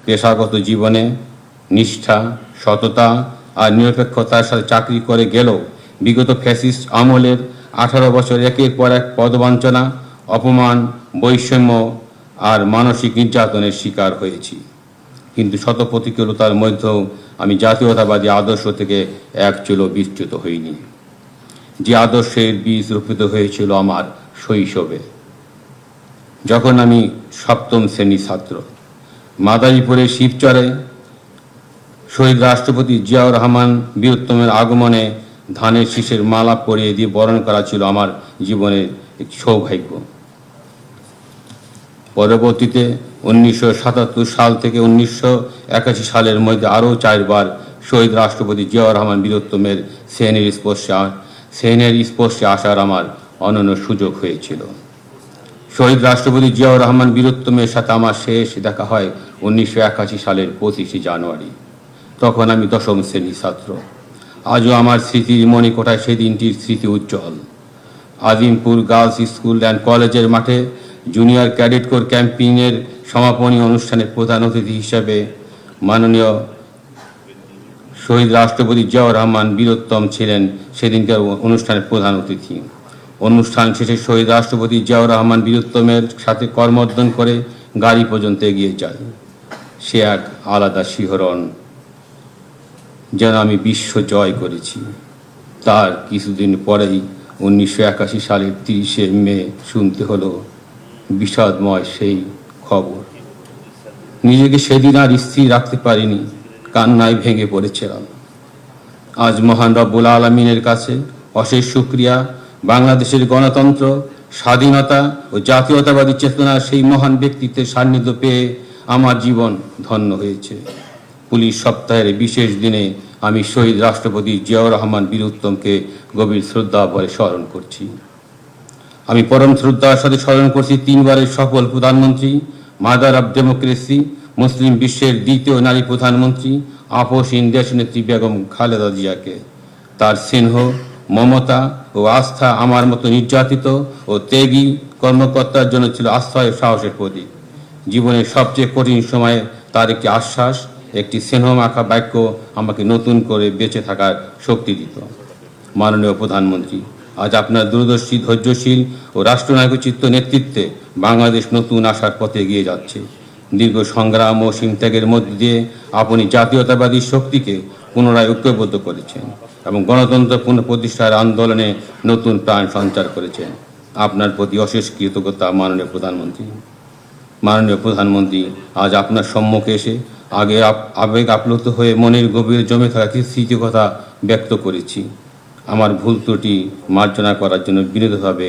পেশাগত জীবনে নিষ্ঠা, সততা আর নিরপেক্ষতার সাথে চাকরি করে গেলেও বিগত ফ্যাসিস্ট আমলের 18 বছর একের পর এক পদবঞ্চনা, অপমান, বৈষম্য আর মানসিক নির্যাতনের শিকার হয়েছি। কিন্তু শত প্রতিকূলতার মধ্যেও আমি জাতীয়তাবাদী আদর্শ থেকে এক চুলো বিচ্যুত হইনি। যে আদর্শের বীজ রোপিত হয়েছিল আমার শৈশবে, যখন আমি সপ্তম শ্রেণীর ছাত্র। মাদারীপুরের শিবচরে শহীদ রাষ্ট্রপতি জিয়াউর রহমান বীরোত্তমের আগমনে ধানের শীষের মালা পরিয়ে দিয়ে বরণ করা ছিল আমার জীবনের এক সৌভাগ্য। পরবর্তীতে 1977 সাল থেকে 1981 সালের মধ্যে আরও 4 বার শহীদ রাষ্ট্রপতি জিয়াউর রহমান বীরোত্তমের সেনের স্পর্শে আসার আমার অনন্য সুযোগ হয়েছিল। শহীদ রাষ্ট্রপতি জিয়াউর রহমান বীরোত্তমের সাথে আমার শেষ দেখা হয় 1981 সালের 25 জানুয়ারি। তখন আমি 10ম শ্রেণীর ছাত্র। আজও আমার স্মৃতির মণিকোঠায় সেদিনটির স্মৃতি উজ্জ্বল। আজিমপুর গার্লস স্কুল অ্যান্ড কলেজের মাঠে জুনিয়র ক্যাডেট কোর ক্যাম্পিংয়ের সমাপনী অনুষ্ঠানের প্রধান অতিথি হিসেবে মাননীয় শহীদ রাষ্ট্রপতি জিয়াউর রহমান বীরোত্তম ছিলেন সেদিনকার অনুষ্ঠানের প্রধান অতিথি। অনুষ্ঠান শেষে শহীদ রাষ্ট্রপতি জিয়াউর রহমান বীরোত্তমের সাথে করমর্দন করে গাড়ি পর্যন্ত এগিয়ে যায়। সে এক আলাদা শিহরণ, যেন আমি বিশ্ব জয় করেছি। তার কিছুদিন পরেই 1981 সালের 30শে মে শুনতে হলো বিষাদময় সেই খবর। নিজেকে সেদিন আর স্থির রাখতে পারিনি, কান্নায় ভেঙে পড়েছিলাম। আজ মহান রব্বুল আলামিনের কাছে অশেষ শুকরিয়া, বাংলাদেশের গণতন্ত্র, স্বাধীনতা ও জাতীয়তাবাদী চেতনার সেই মহান ব্যক্তিত্বের সান্নিধ্য পেয়ে আমার জীবন ধন্য হয়েছে। পুলিশ সপ্তাহের বিশেষ দিনে আমি শহীদ রাষ্ট্রপতি জিয়াউর রহমান বীরোত্তমকে গভীর শ্রদ্ধা ভরে স্মরণ করছি। আমি পরম শ্রদ্ধার সাথে স্মরণ করছি 3 বারের সফল প্রধানমন্ত্রী, মাদার অব ডেমোক্রেসি, মুসলিম বিশ্বের দ্বিতীয় নারী প্রধানমন্ত্রী, আপসহীন দেশনেত্রী বেগম খালেদা জিয়াকে। তার স্নেহ, মমতা ও আস্থা আমার মতো নির্যাতিত ও ত্যাগী কর্মকর্তার জন্য ছিল আশ্রয় সাহসের প্রতীক। জীবনের সবচেয়ে কঠিন সময়ে তার একটি আশ্বাস, একটি স্নেহমাখা বাক্য আমাকে নতুন করে বেঁচে থাকার শক্তি দিত। মাননীয় প্রধানমন্ত্রী, আজ আপনার দূরদর্শী, ধৈর্যশীল ও রাষ্ট্রনায়কোচিত নেতৃত্বে বাংলাদেশ নতুন আশার পথে এগিয়ে যাচ্ছে। দীর্ঘ সংগ্রাম ও সীমত্যাগের মধ্য দিয়ে আপনি জাতীয়তাবাদী শক্তিকে পুনরায় ঐক্যবদ্ধ করেছেন এবং গণতন্ত্র পুনঃপ্রতিষ্ঠার আন্দোলনে নতুন প্রাণ সঞ্চার করেছেন। আপনার প্রতি অশেষ কৃতজ্ঞতা মাননীয় প্রধানমন্ত্রী। মাননীয় প্রধানমন্ত্রী, আজ আপনার সম্মুখে এসে আবেগ আপ্লুত হয়ে মনের গভীরে জমে থাকা কিছু স্মৃতি কথা ব্যক্ত করেছি। আমার ভুল ত্রুটি মার্জনা করার জন্য বিনীতভাবে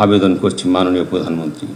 আবেদন করছি মাননীয় প্রধানমন্ত্রী।